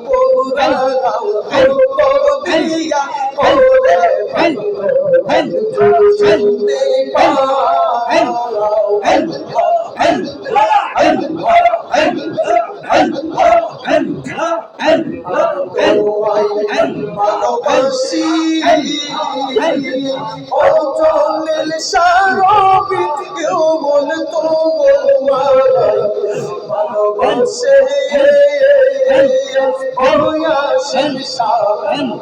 পুরাও দিয়া ওরে শুনতে ভালোবাসি ও চলেল সারবি কেউ বলতো ভালোবাসে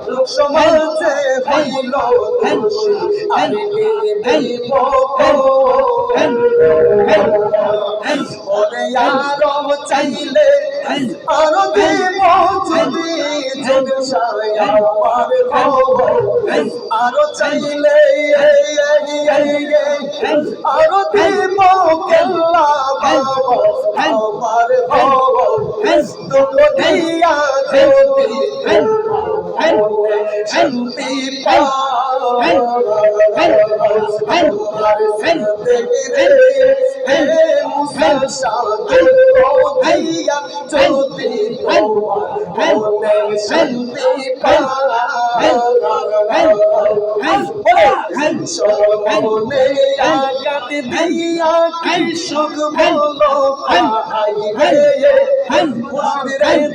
লোক সমাজে হইল আমি ওরে আরো চাইলে আরো দেব যদি আরো চাইলে আরো দেব কেল্লা আমার দুটো দিয়া যদি শান্তি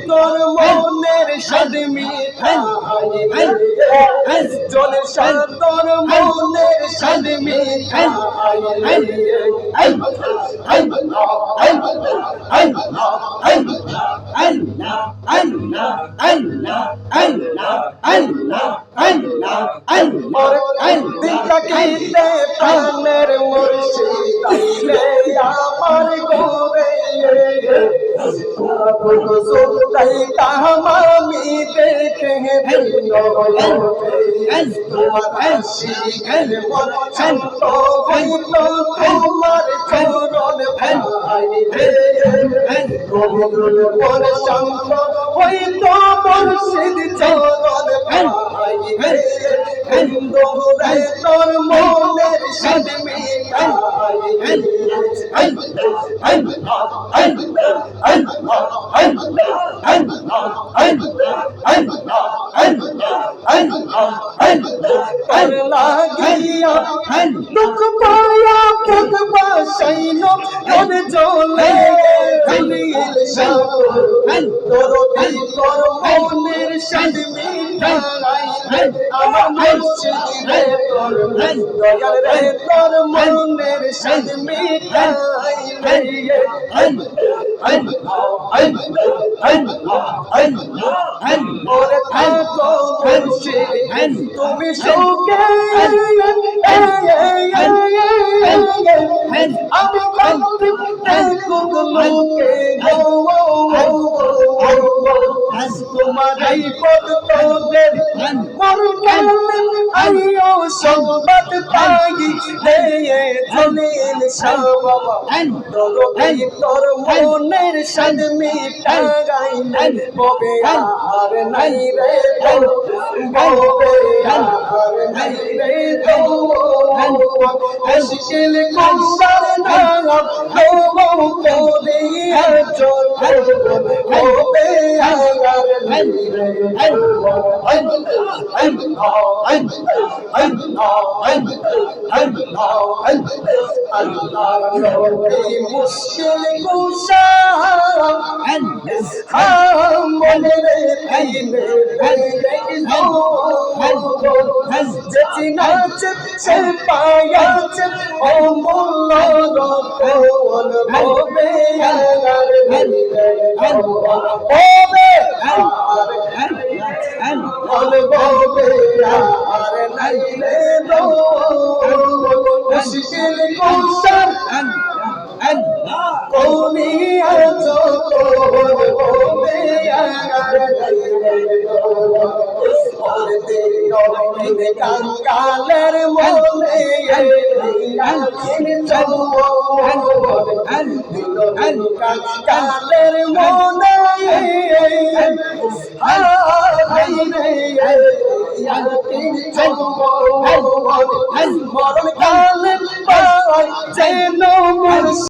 তোর মনের সাদমি জলের তোর মনের সাদমি প্রাণের মুর্শিদ আমার গোরে আমি দেখে তোমার শিখের মন শান্ত হইল তোমার চরণ মন শান্ত হইল মুর্শিদ চরণ তোর মনের সাদমি লাগিয়া লোক পায়া পদ বাসাইল মন জ্বলে তোর তোর মনের সাদমি আমার মুর্শিদ রে তোর দয়াল রে তোর মনের সাদমি ওরে থাকো মুর্শিদ তুমি সুখে আমি কাঁদতে দেখো লোকে তোমার এই পদ তোদের মন কালে আইও সংবাদ পাই রে জলিল শাবাবা তোর মনের সাদমি টাগাইলেন ববে আর নাই রে ববে আর নাই রে মুশকিল কুসার নাম হো কোলিয়া চোর ববে আর নাই রে মুশকিল কুসার মনে রে যে চিনাছে সে পায়াছে ও মূল্য রতন হবে আর হবে বলবে আর নাইলে দো মুশকিল কুসার কোনিয়া যত বলবে আর নাইলে দো কাঙ্গালের মনে কাঙ্গালের মনে মরণ কালে যেন